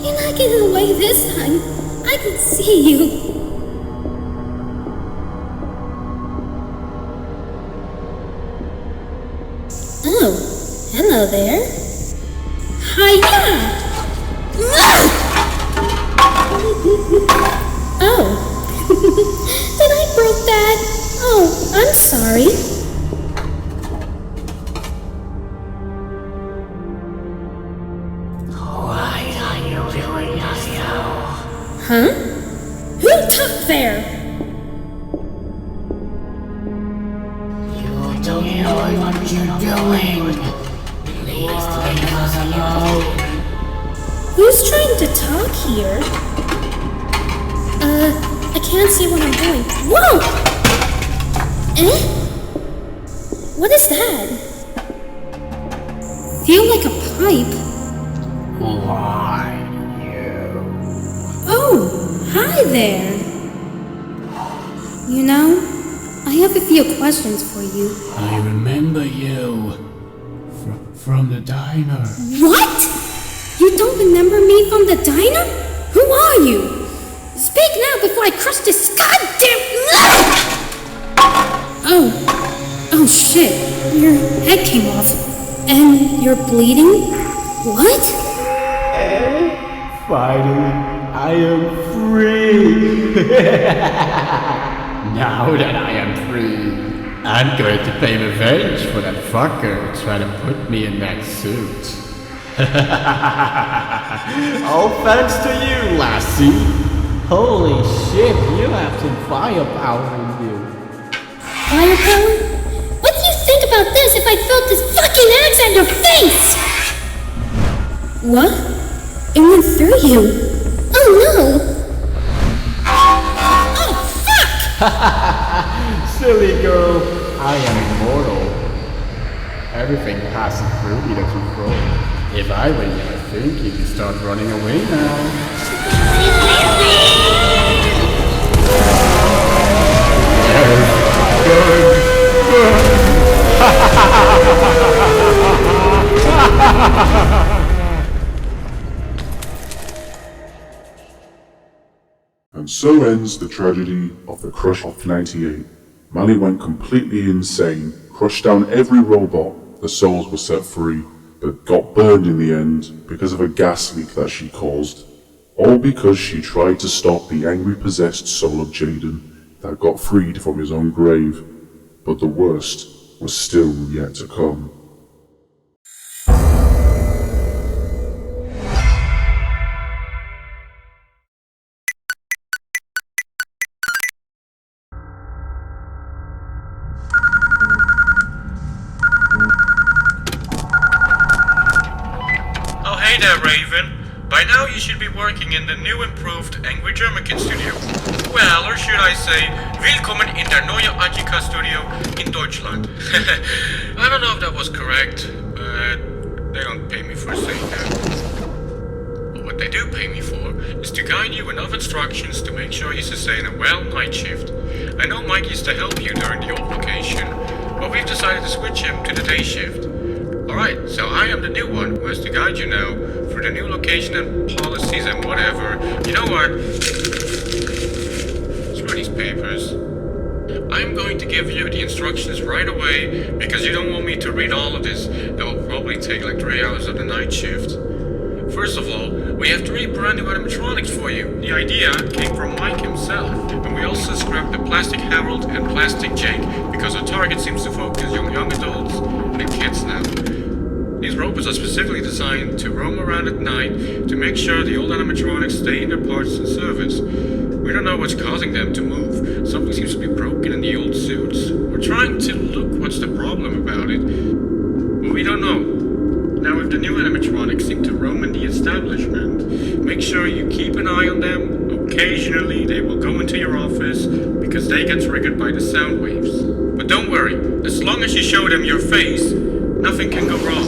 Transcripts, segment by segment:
You're not getting away this time. I can see you. Oh, hello there. Hiya! Oh. Did I break that? Oh, I'm sorry. What are you doing now? Huh? Who took there? You don't know what you're doing. Please leave us alone. Who's trying to talk here? I can't see what I'm doing. Whoa! Eh? What is that? Feel like a pipe. Why you? Oh, hi there. You know, I have a few questions for you. I remember you from the diner. What? You don't remember me from the diner? Who are you? Speak now before I crush this goddamn... Oh shit. Your head came off. And you're bleeding? What? Finally, I am free. Now that I am free, I'm going to pay revenge for that fucker trying to put me in that suit. All thanks to you, lassie. Holy shit, you have some firepower in you. Firepower? What do you think about this if I felt this fucking axe at your face? What? It went through you. Oh no! Oh fuck! Silly girl, I am immortal. Everything passes through me that you throw. If I were you, I think you could start running away now. And so ends the tragedy of the Crush of 98. Mally went completely insane, crushed down every robot, the souls were set free, but got burned in the end because of a gas leak that she caused. All because she tried to stop the angry possessed soul of Jaden that got freed from his own grave. But the worst was still yet to come. Hey there, Raven. By now you should be working in the new improved Angry Germankin studio. Well, or should I say, Willkommen in der neue Agika studio in Deutschland. I don't know if that was correct, but they don't pay me for saying that. But what they do pay me for is to guide you enough instructions to make sure you sustain a well night shift. I know Mike used to help you during the old location, but we've decided to switch him to the day shift. Alright, so I am the new one who has to guide you now through the new location and policies and whatever. You know what? Screw these papers. I'm going to give you the instructions right away because you don't want me to read all of this. That will probably take like 3 hours of the night shift. First of all, we have 3 brand new animatronics for you. The idea came from Mike himself. And we also scrapped the Plastic Harold and Plastic Jake because our target seems to focus on young adults and kids now. These robots are specifically designed to roam around at night to make sure the old animatronics stay in their parts and service. We don't know what's causing them to move. Something seems to be broken in the old suits. We're trying to look what's the problem about it, but we don't know. Now if the new animatronics seem to roam in the establishment, make sure you keep an eye on them. Occasionally they will go into your office because they get triggered by the sound waves. But don't worry, as long as you show them your face, nothing can go wrong,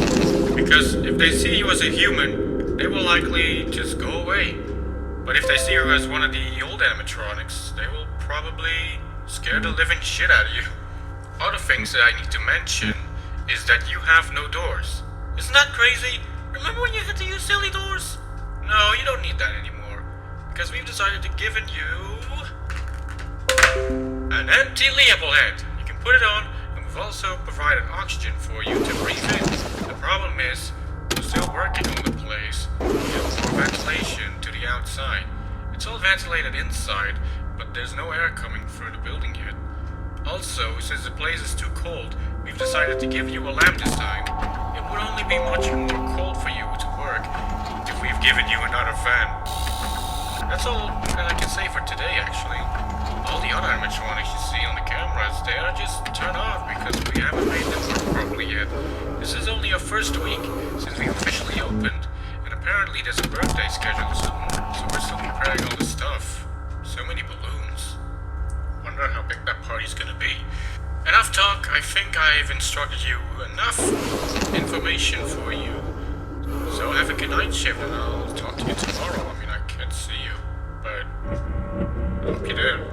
because if they see you as a human, they will likely just go away. But if they see you as one of the old animatronics, they will probably scare the living shit out of you. Other things that I need to mention is that you have no doors. Isn't that crazy? Remember when you had to use silly doors? No, you don't need that anymore, because we've decided to give you an empty label head. You can put it on, and we've also provided oxygen for you to breathe in. The problem is, we're still working on the place. We have more ventilation to the outside. It's all ventilated inside, but there's no air coming through the building yet. Also, since the place is too cold, we've decided to give you a lamp this time. It would only be much more cold for you to work if we've given you another fan. That's all that I can say for today, actually. All the other animatronics you see on the cameras, they are just turned off because we haven't made them work properly yet. This is only our first week since we officially opened, and apparently there's a birthday scheduled soon, so we're still preparing all the stuff. So many balloons. Wonder how big that party's gonna be. Enough talk. I think I've instructed you enough information for you. So have a good night shift, and I'll talk to you tomorrow. I mean, I can't see you, but I hope you're there.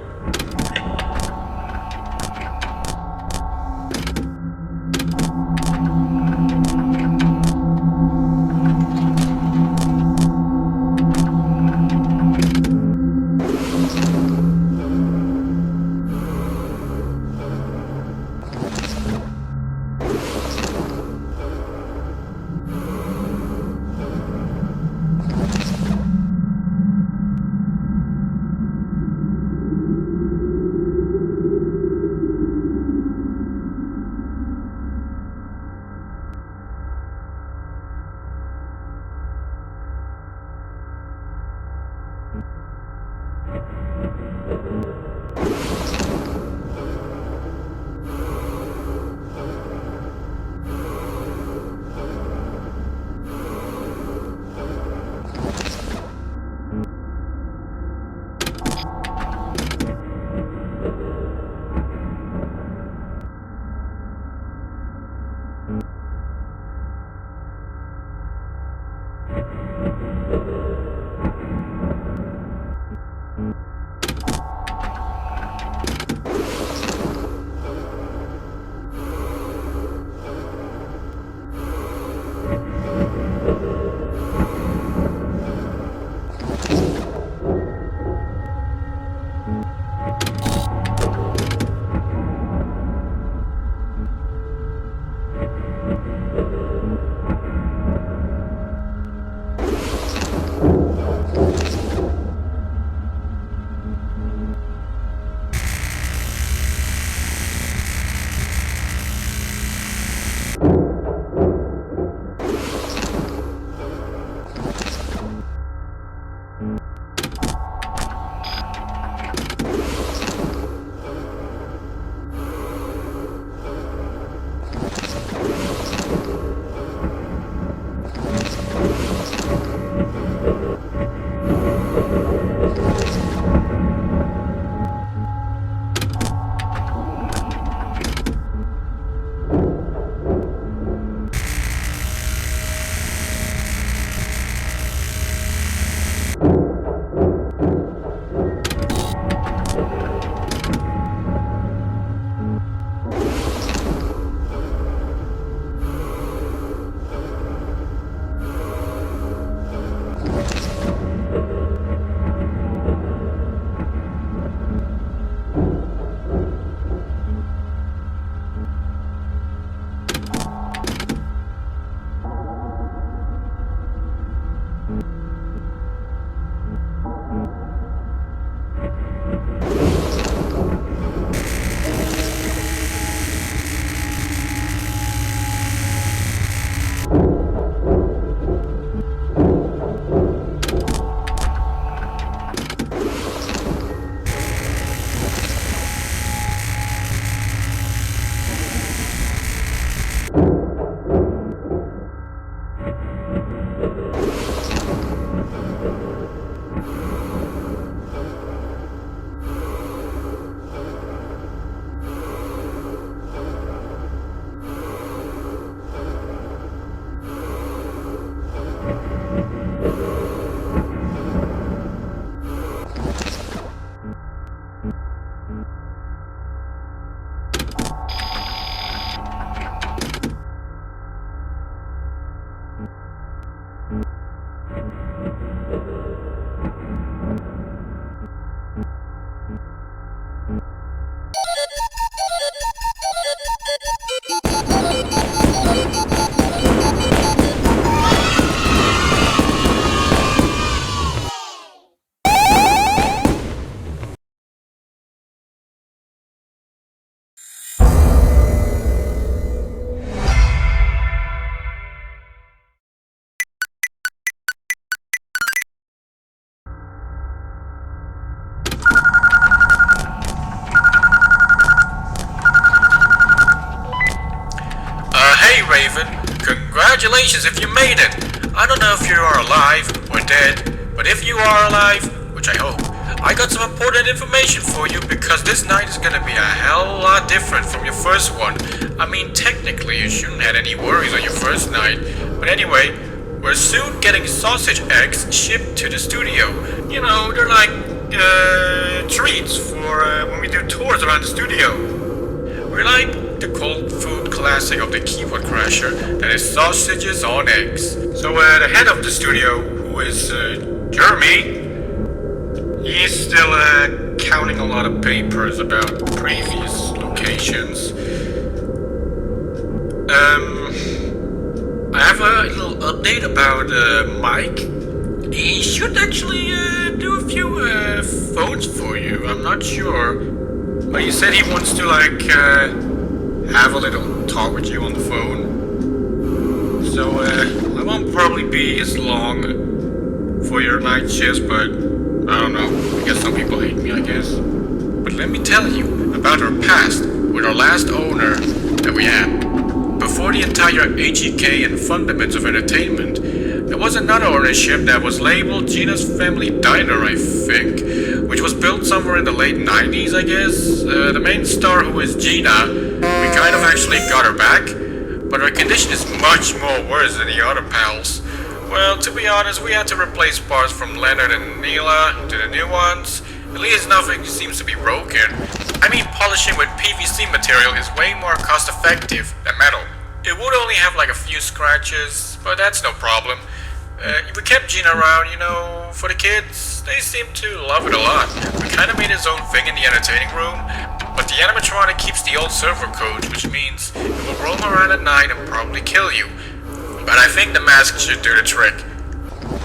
Hey Raven, congratulations if you made it. I don't know if you are alive or dead, but if you are alive, which I hope, I got some important information for you because this night is gonna be a hell of a lot different from your first one. I mean, technically you shouldn't have any worries on your first night, but anyway, we're soon getting sausage eggs shipped to the studio. You know, they're like, treats for when we do tours around the studio. We're like the cold food classic of the keyboard crasher that is sausages on eggs. So the head of the studio, who is Jeremy, he's still counting a lot of papers about previous locations. I have a little update about Mike. He should actually do a few phones for you. I'm not sure. But he said he wants to like have a little talk with you on the phone. So I won't probably be as long for your night shifts, but I don't know. I guess some people hate me, I guess. But let me tell you about our past with our last owner that we had. Before the entire HEK and Fundaments of Entertainment, there was another ownership that was labeled Gina's Family Diner, I think, which was built somewhere in the late 90s, I guess. The main star, who is Gina, we kind of actually got her back, but her condition is much more worse than the other pals. Well, to be honest, we had to replace parts from Leonard and Neela to the new ones. At least nothing seems to be broken. I mean, polishing with PVC material is way more cost effective than metal. It would only have like a few scratches, but that's no problem. We kept Gina around, you know, for the kids. They seem to love it a lot. We kind of made his own thing in the entertaining room, but the animatronic keeps the old server code, which means it will roam around at night and probably kill you. But I think the mask should do the trick.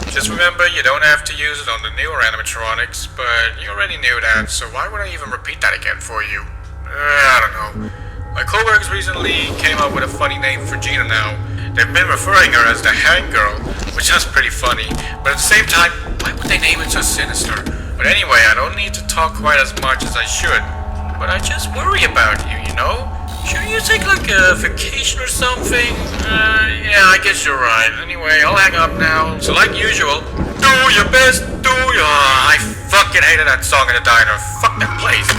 Just remember, you don't have to use it on the newer animatronics, but you already knew that, so why would I even repeat that again for you? I don't know. My coworkers recently came up with a funny name for Gina now. They've been referring her as the Hang Girl, which is pretty funny, but at the same time, why would they name it so sinister? But anyway, I don't need to talk quite as much as I should, but I just worry about you, you know? Shouldn't you take like a vacation or something? Yeah, I guess you're right. Anyway, I'll hang up now. So like usual, do your best, do your... I fucking hated that song in the diner. Fuck that place.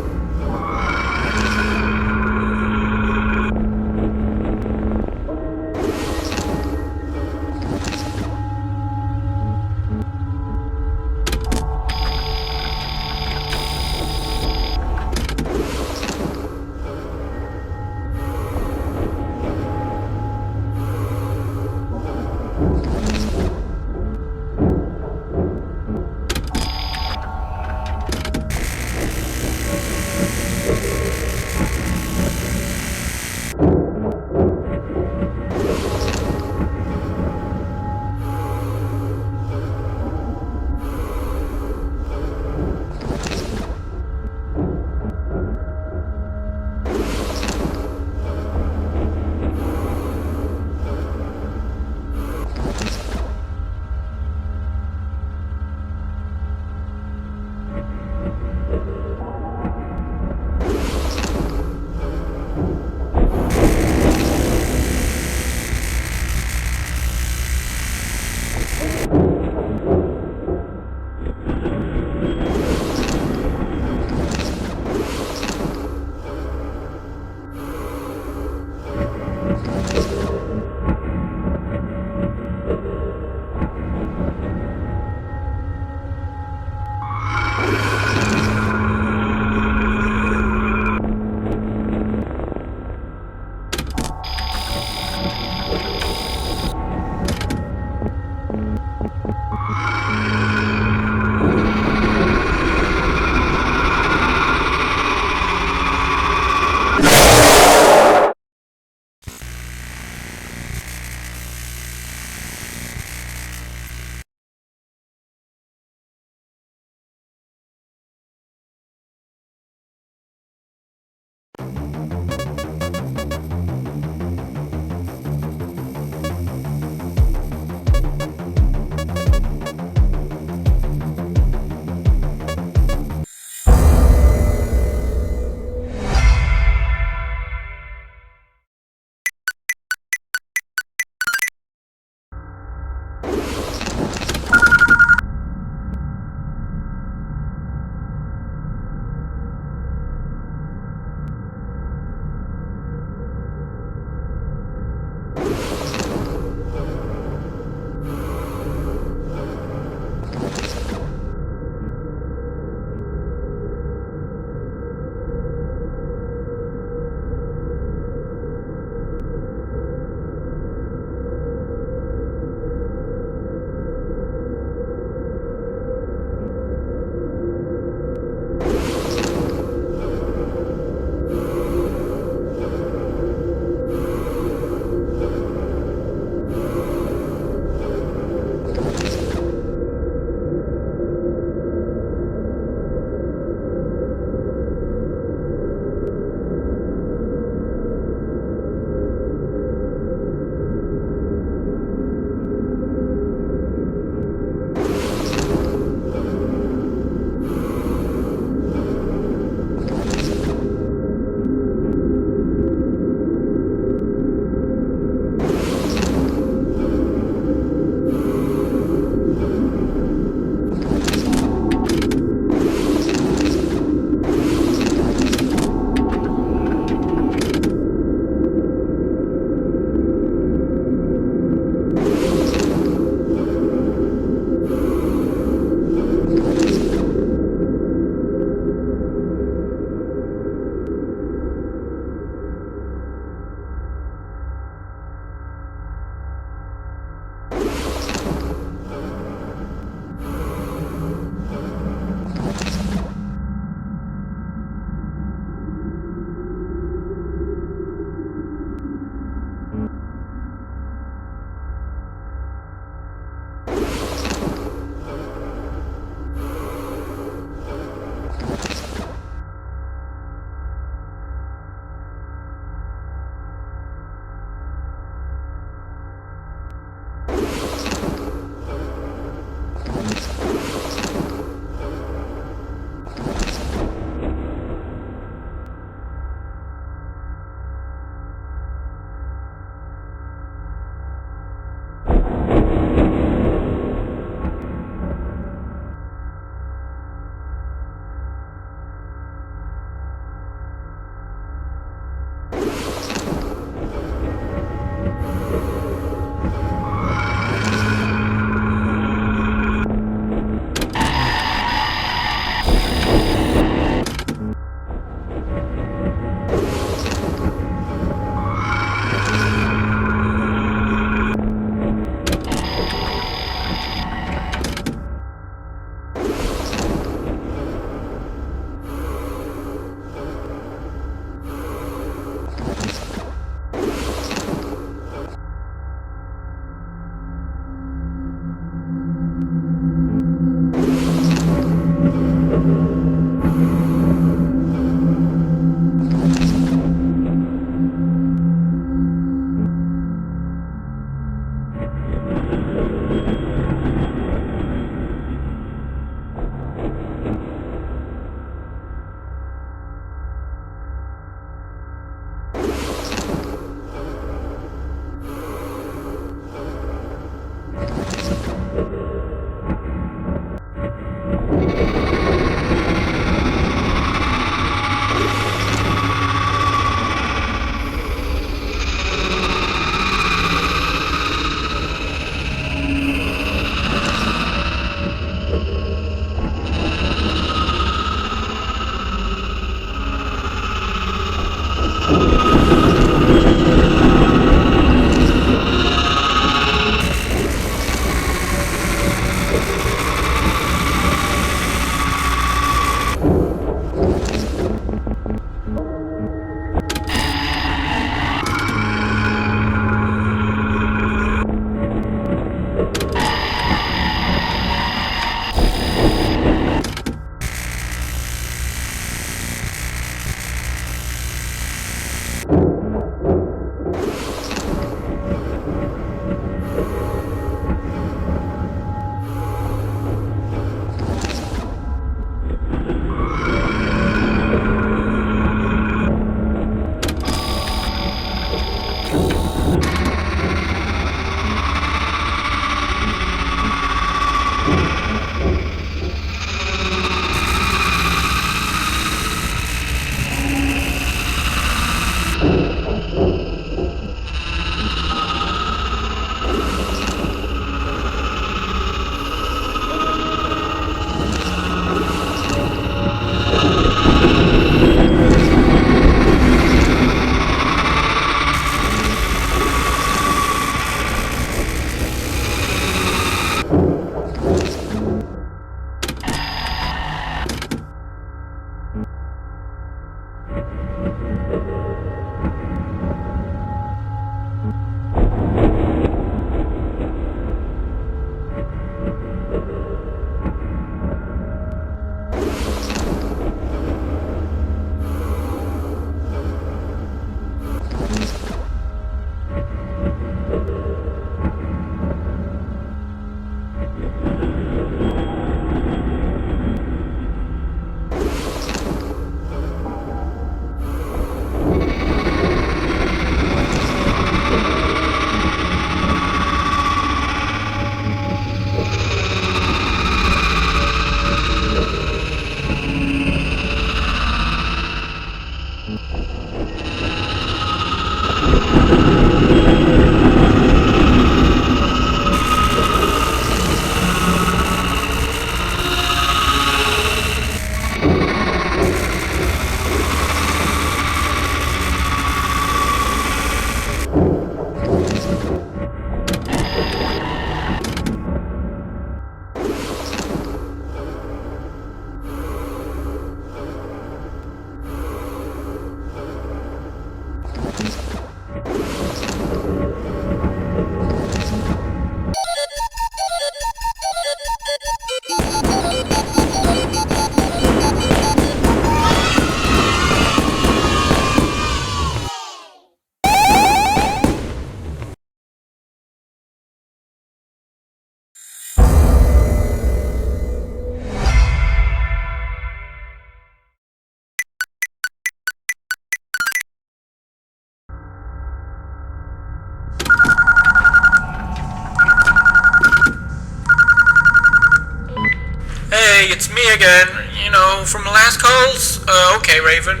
Hey, it's me again. You know, from the last calls? Okay, Raven.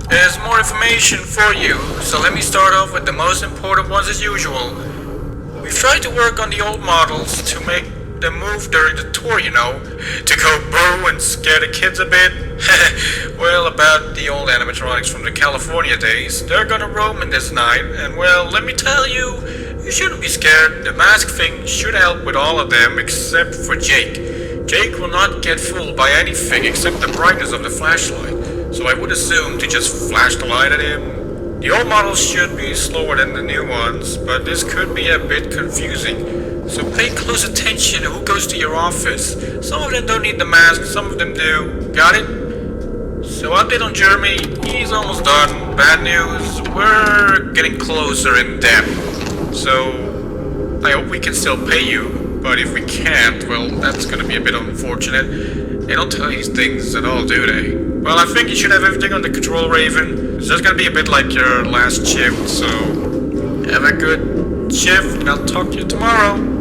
There's more information for you, so let me start off with the most important ones as usual. We've tried to work on the old models to make them move during the tour, you know, to go boo and scare the kids a bit. Well, about the old animatronics from the California days, they're gonna roam in this night, and well, let me tell you, you shouldn't be scared. The mask thing should help with all of them except for Jake. Jake will not get fooled by anything except the brightness of the flashlight, so I would assume to just flash the light at him. The old models should be slower than the new ones, but this could be a bit confusing. So pay close attention to who goes to your office. Some of them don't need the mask, some of them do. Got it? So update on Jeremy, he's almost done. Bad news, we're getting closer in depth. So I hope we can still pay you, but if we can't, well, that's gonna be a bit unfortunate. They don't tell you these things at all, do they? Well, I think you should have everything under control, Raven. It's just gonna be a bit like your last shift, so have a good shift, and I'll talk to you tomorrow.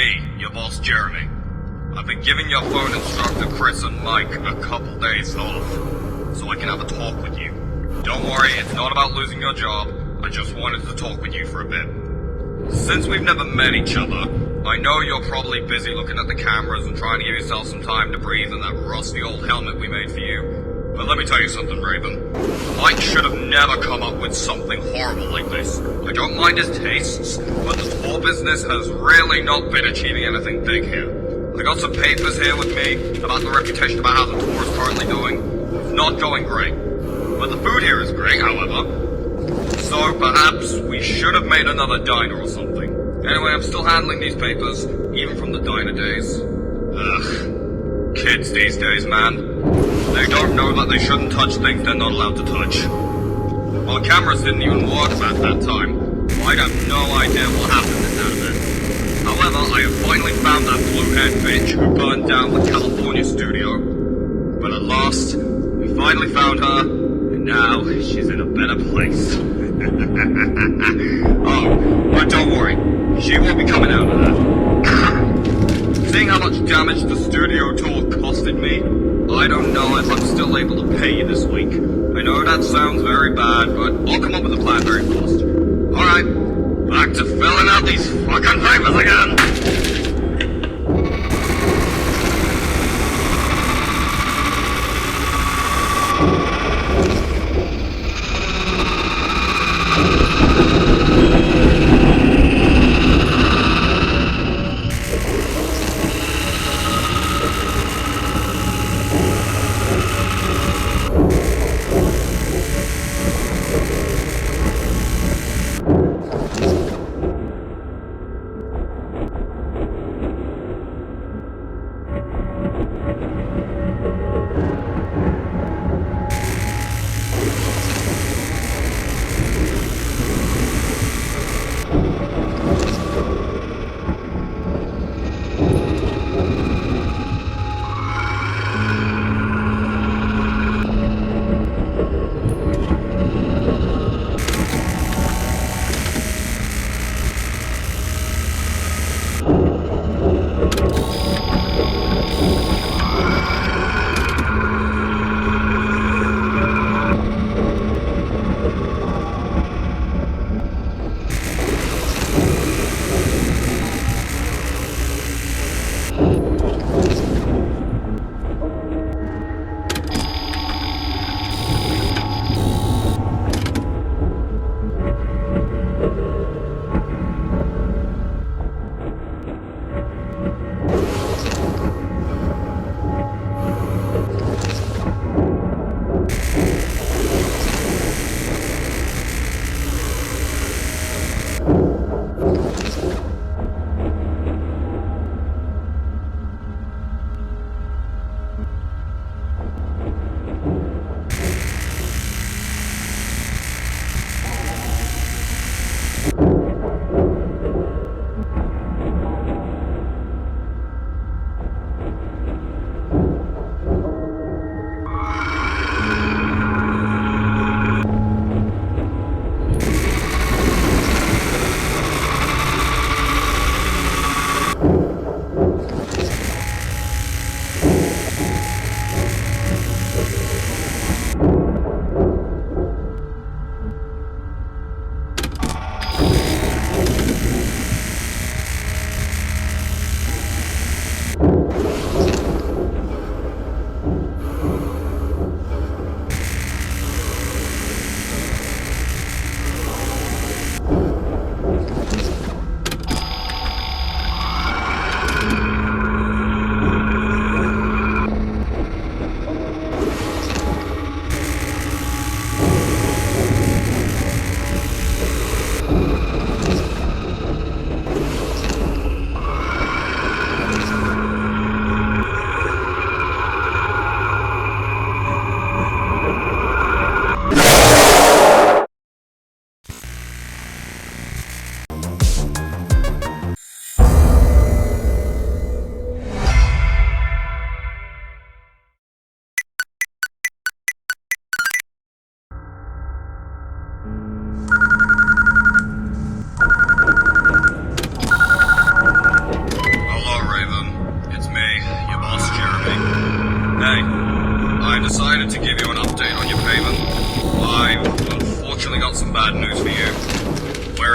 me, your boss Jeremy. I've been giving your phone instructor Chris and Mike a couple days off, so I can have a talk with you. Don't worry, it's not about losing your job. I just wanted to talk with you for a bit. Since we've never met each other, I know you're probably busy looking at the cameras and trying to give yourself some time to breathe in that rusty old helmet we made for you. But let me tell you something, Raven. Mike should have never come up with something horrible like this. I don't mind his tastes, but the tour business has really not been achieving anything big here. I got some papers here with me about the reputation about how the tour is currently doing. It's not going great. But the food here is great, however. So perhaps we should have made another diner or something. Anyway, I'm still handling these papers, even from the diner days. Ugh. Kids these days, man. They don't know that they shouldn't touch things they're not allowed to touch. Well, cameras didn't even work at that time, so I have no idea what happened in that event. However, I have finally found that blue-haired bitch who burned down the California studio. But at last, we finally found her, and now she's in a better place. Oh, but don't worry, she won't be coming out of that. Seeing how much damage the studio tour costed me, I don't know if I'm still able to pay you this week. I know that sounds very bad, but I'll come up with a plan very fast. Alright, back to filling out these fucking papers again!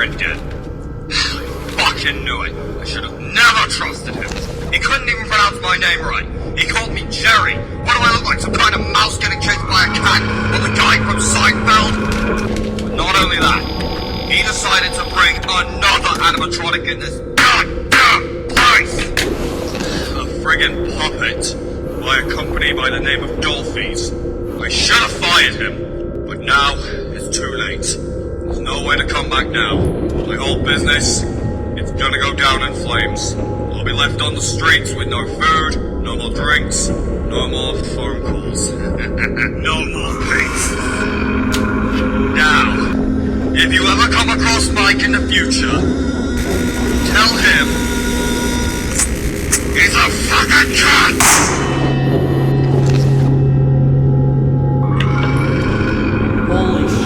Rebranded. I fucking knew it. I should have never trusted him. He couldn't even pronounce my name right. He called me Jerry. What do I look like, some kind of mouse getting chased by a cat? Or the guy from Seinfeld? But not only that, he decided to bring another animatronic in this goddamn place! A friggin' puppet by a company by the name of Dolphies. I should have fired him, but now it's too late. There's no way to come back now. My whole business, it's gonna go down in flames. I'll be left on the streets with no food, no more drinks, no more phone calls. No more peace. Now, if you ever come across Mike in the future, tell him he's a fucking cunt! Holy shit.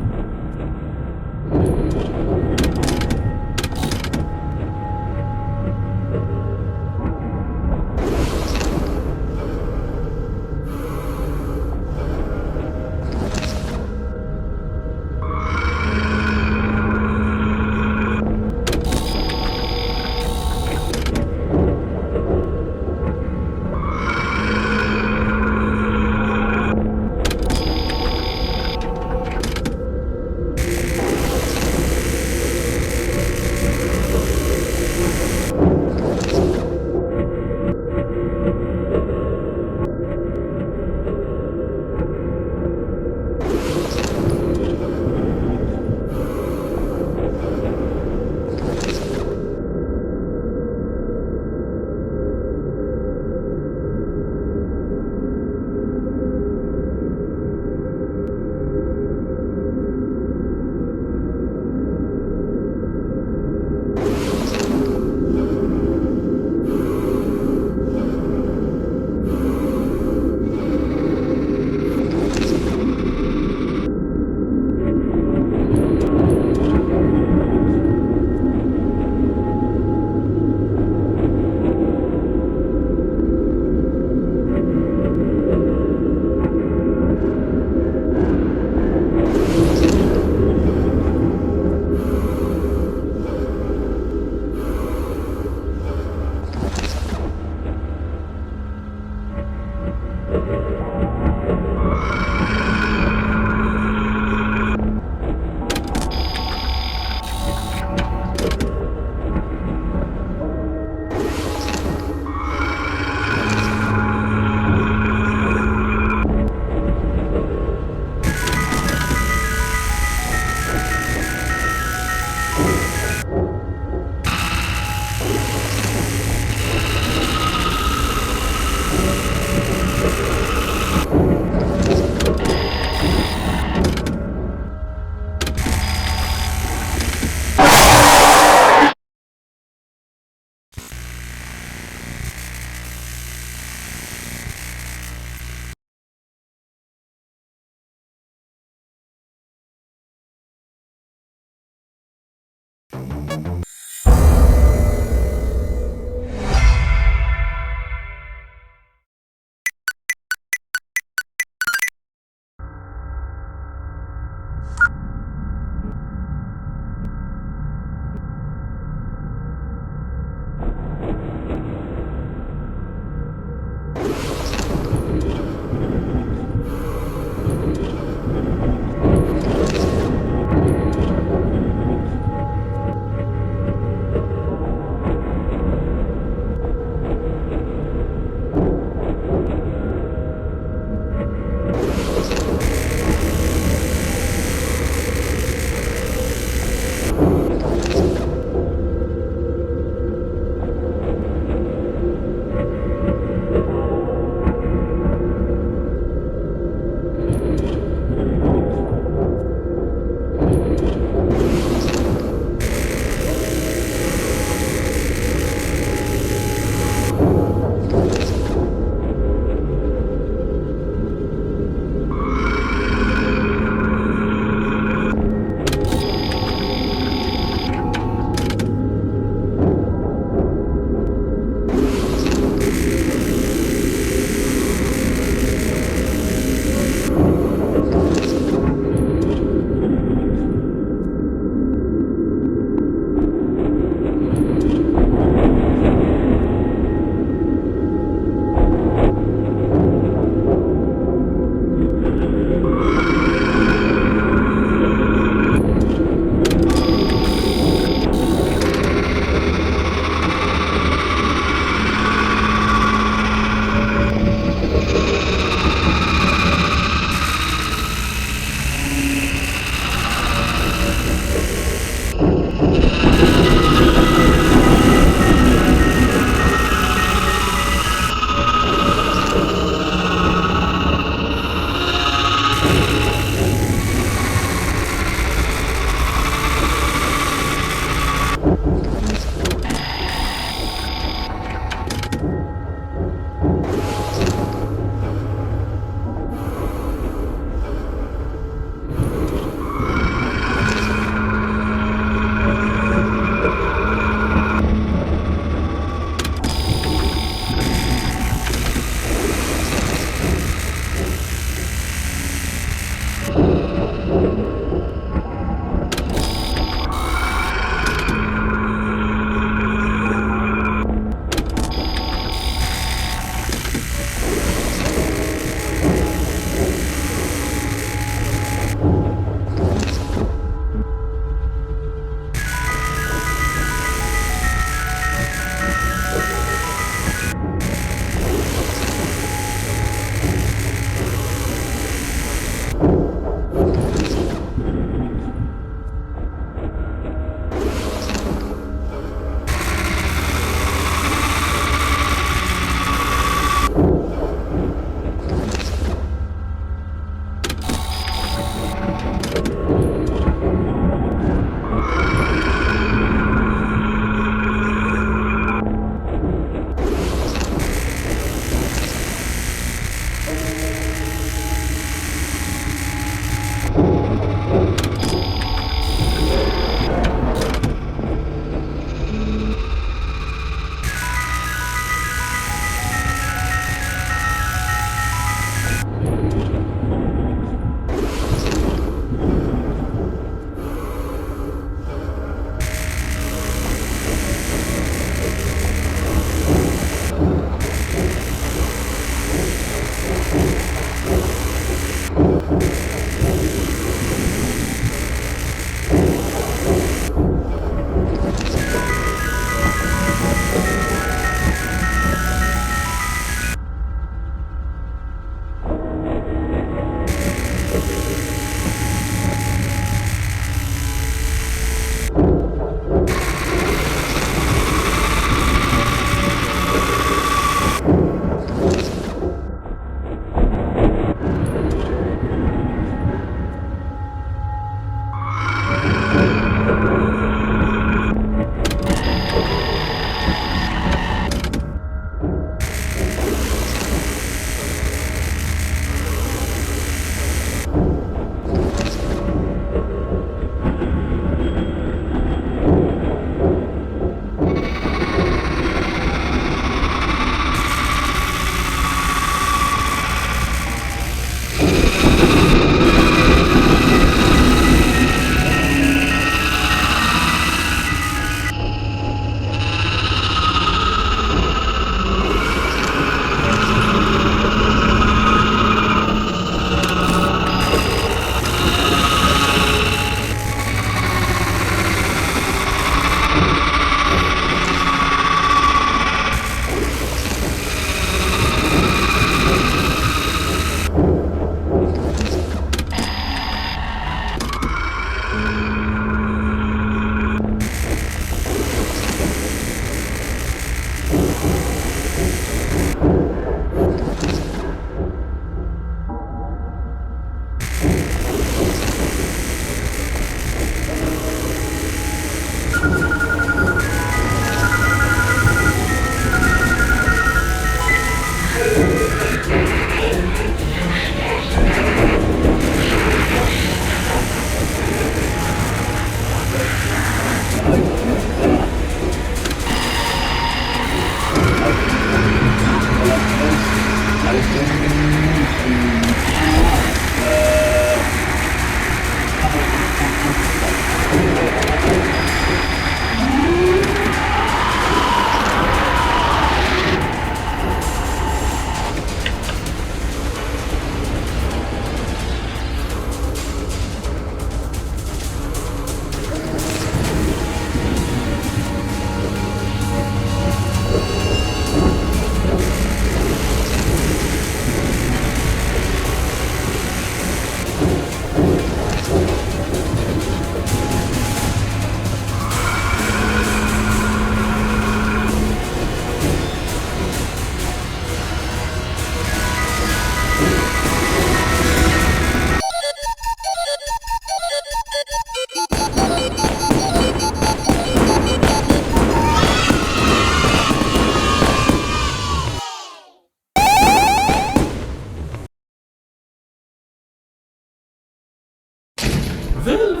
Well,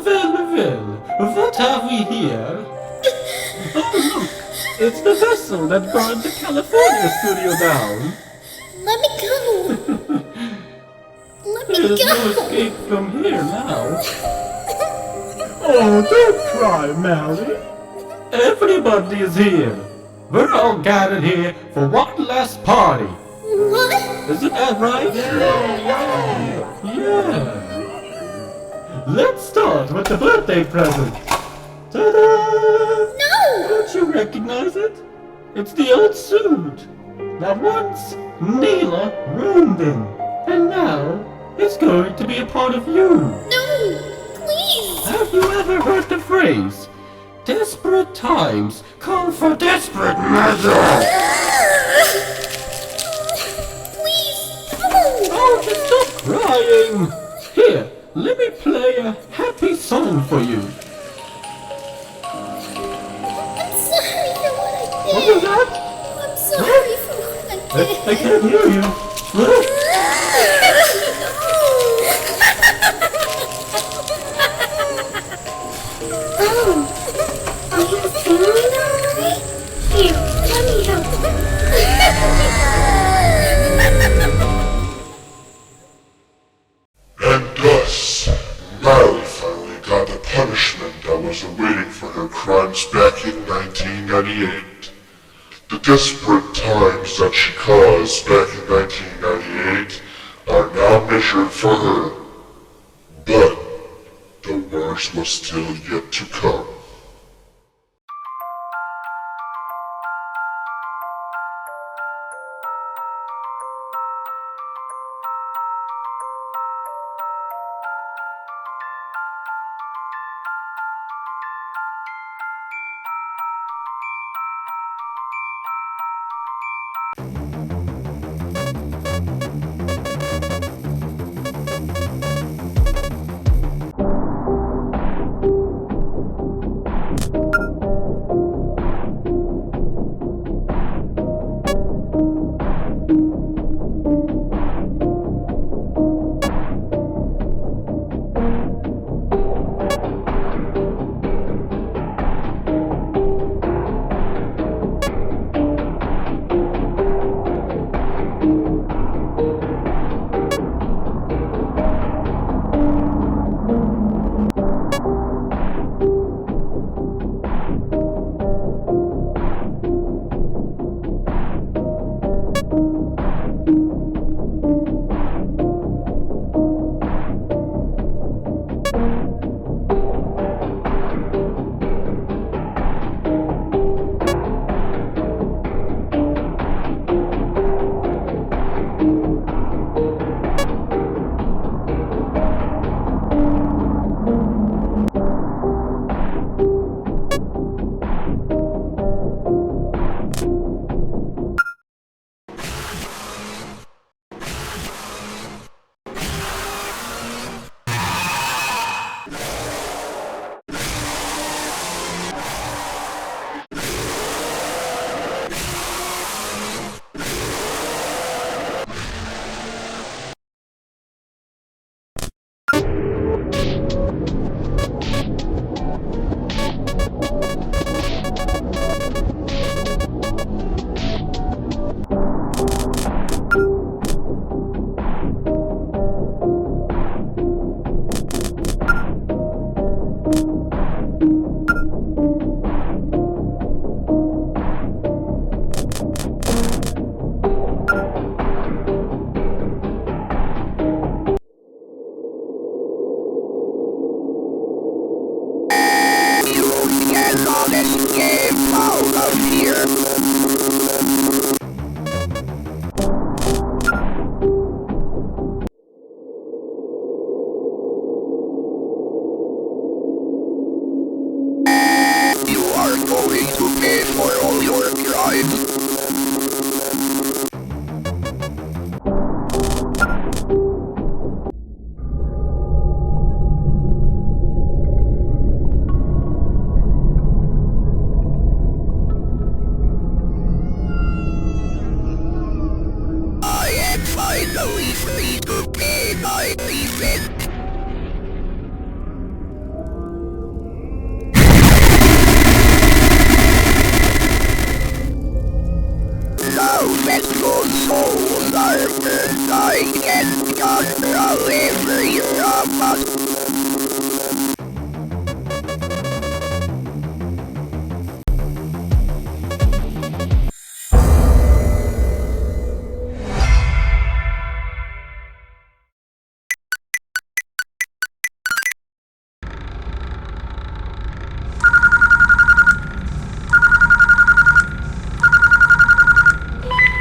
what have we here? Oh, look! It's the vessel that burned the California studio down! Let me go! Let me There's no go! escape from here now. Oh, don't cry, Mary. Everybody is here. We're all gathered here for one last party. What? Isn't that right? Yeah. Let's start with the birthday present. Ta-da! No! Don't you recognize it? It's the old suit that once Neela roomed in. And now it's going to be a part of you. No! Please! Have you ever heard the phrase, desperate times call for desperate measures? Please! No! Oh, just stop crying! Here, let me play a happy song for you. I'm sorry for what I did! What was that? I'm sorry for what I did! I can't hear you. What? Oh, are you feeling alright? Here, let me help. And thus, Mary finally got the punishment that was awaiting for her crimes back in 1998. The desperate times that she caused back in 1998 are now measured for her. But the worst was still yet to come.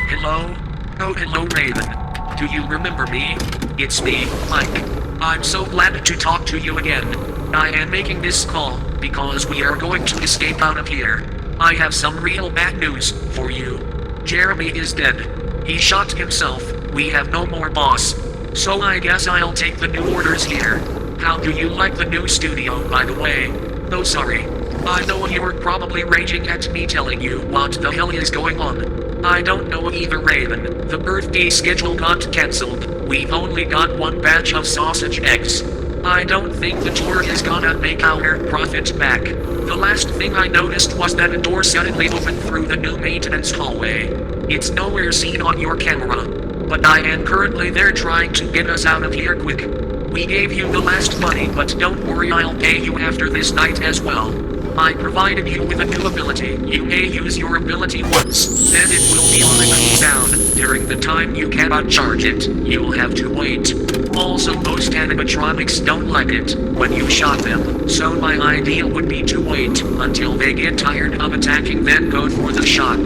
Hello? Oh, hello, Raven. Do you remember me? It's me, Mike. I'm so glad to talk to you again. I am making this call because we are going to escape out of here. I have some real bad news for you. Jeremy is dead. He shot himself. We have no more boss. So I guess I'll take the new orders here. How do you like the new studio, by the way? Oh, sorry. I know you're probably raging at me telling you what the hell is going on. I don't know either, Raven. The birthday schedule got cancelled. We've only got one batch of sausage eggs. I don't think the tour is gonna make our profit back. The last thing I noticed was that a door suddenly opened through the new maintenance hallway. It's nowhere seen on your camera. But I am currently there trying to get us out of here quick. We gave you the last money, but don't worry, I'll pay you after this night as well. I provided you with a new ability. You may use your ability once, then it will be on a cooldown. During the time you cannot charge it, you'll have to wait. Also, most animatronics don't like it when you shot them, so my idea would be to wait until they get tired of attacking, then go for the shot.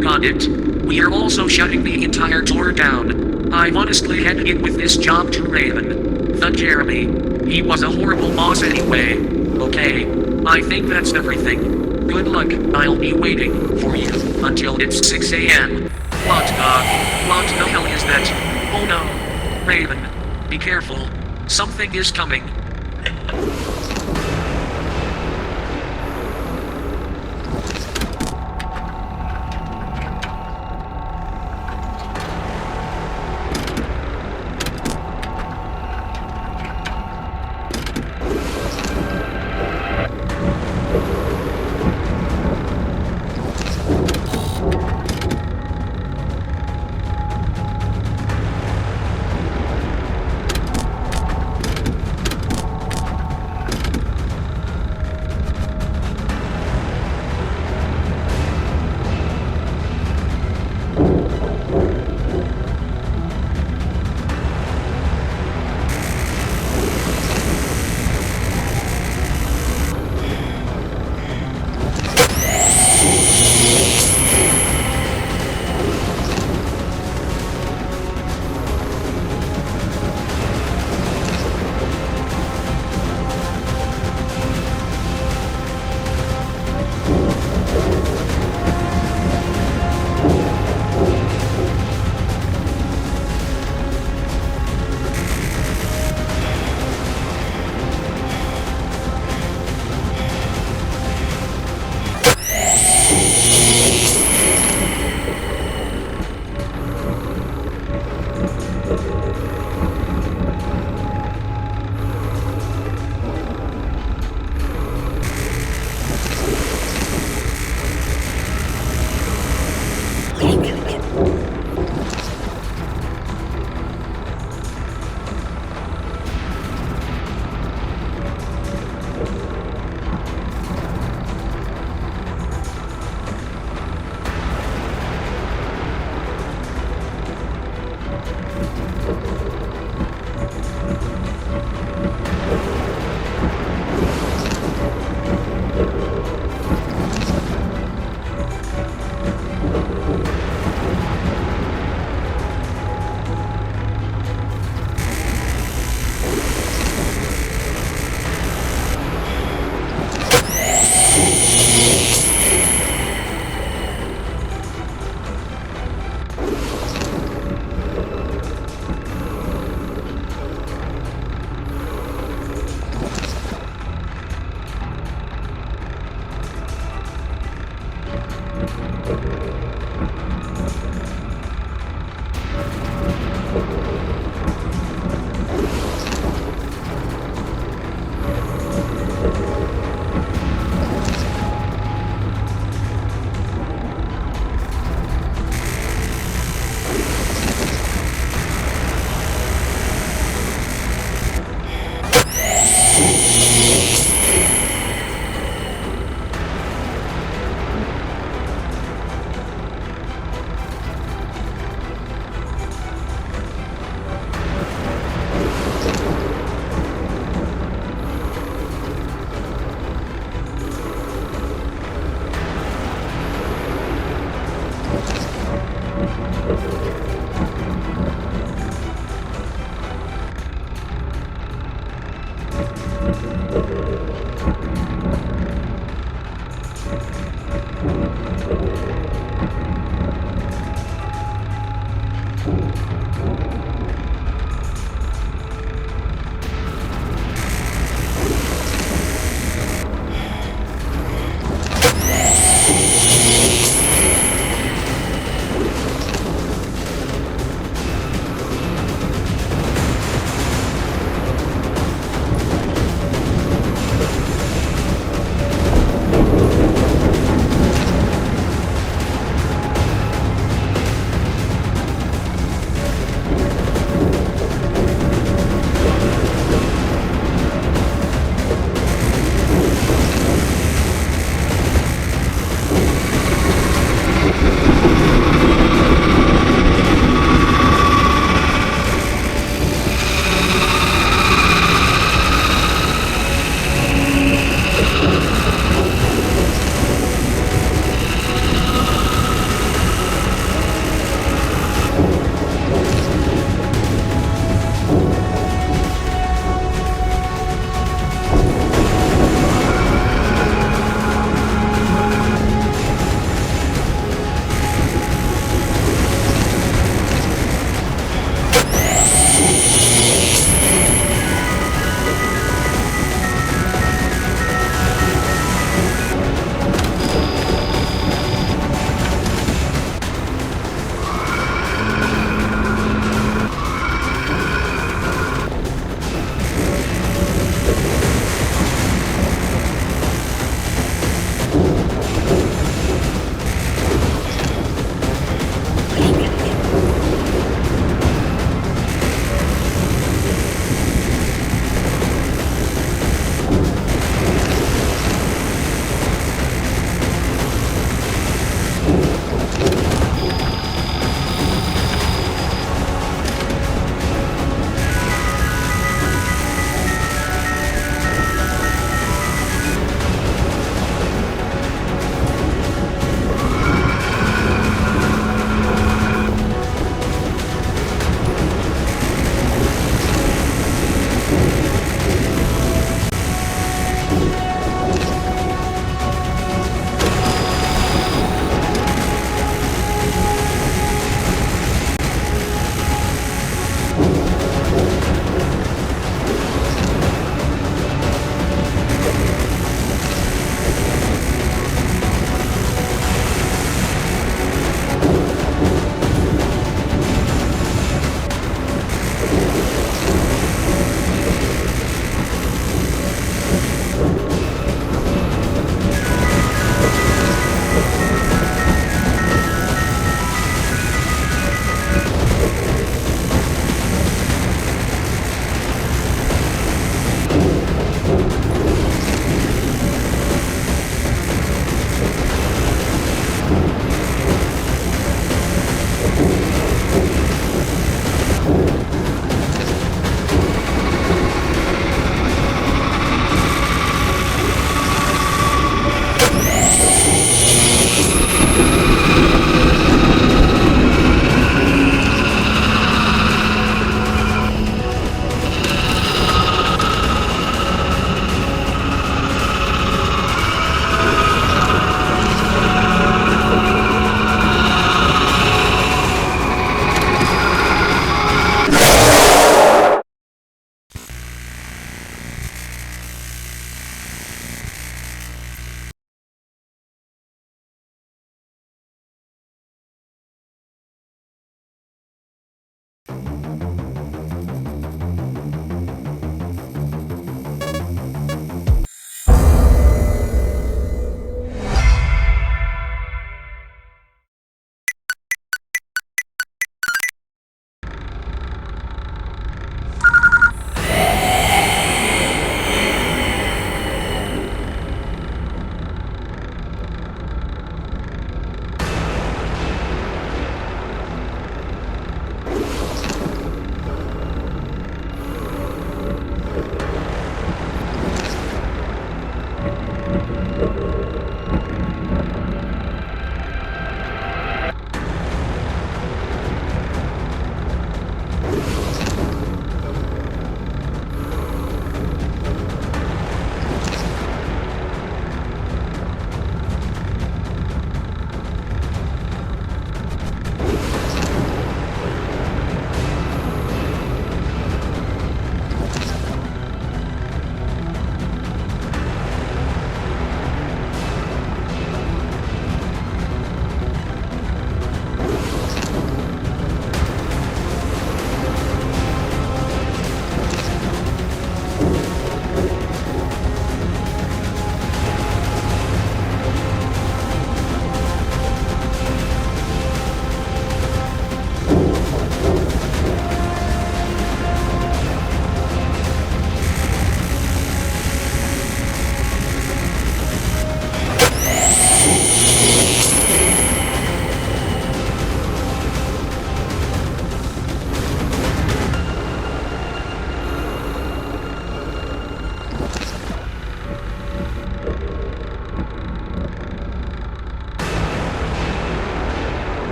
Got it? We are also shutting the entire tour down. I've honestly had it with this job to Raven. The Jeremy. He was a horrible boss anyway. Okay. I think that's everything. Good luck. I'll be waiting for you until it's 6 a.m. What the hell is that? Oh no. Raven. Be careful. Something is coming.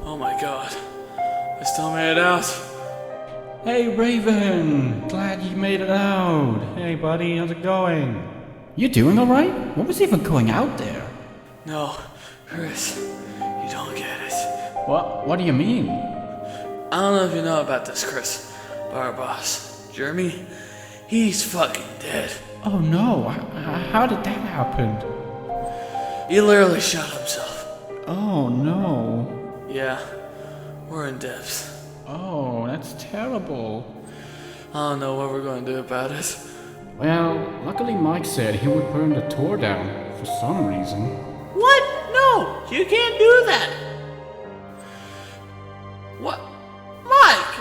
Oh my god. I still made it out. Hey Raven, glad you made it out. Hey buddy, how's it going? You doing alright? What was even going out there? No, Chris, you don't get it. What do you mean? I don't know if you know about this, Chris, but our boss, Jeremy, he's fucking dead. Oh no, how did that happen? He literally shot himself. Oh no. Yeah, we're in depth. Oh, that's terrible. I don't know what we're going to do about it. Well, luckily Mike said he would burn the tour down for some reason. What? No, you can't do that. What? Mike!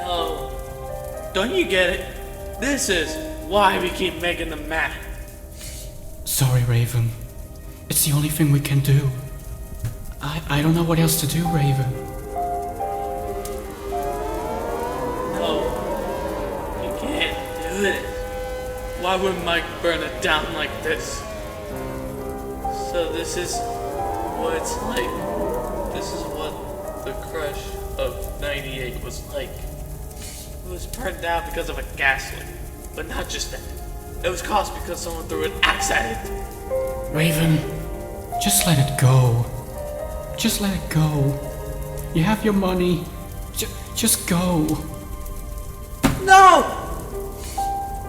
No. Don't you get it? This is why we keep making them mad. Sorry, Raven. It's the only thing we can do. I don't know what else to do, Raven. No. You can't do it. Why would Mike burn it down like this? So this is what it's like. This is what the crush of 98 was like. It was burned down because of a gas leak. But not just that. It was caused because someone threw an axe at it. Raven, just let it go. Just let it go. You have your money. Just go. No!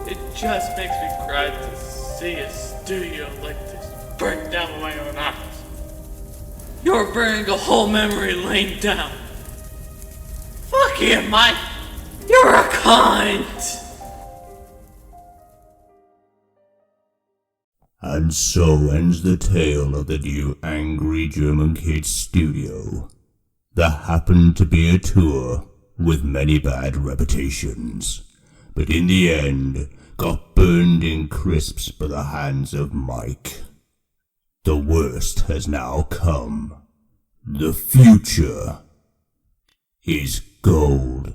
It just makes me cry to see a studio like this burnt down with my own eyes. You're burning a whole memory lane down. Fuck you, Mike. You're a cunt. And so ends the tale of the new Angry German Kids studio. There happened to be a tour with many bad reputations, but in the end got burned in crisps by the hands of Mike. The worst has now come. The future is gold.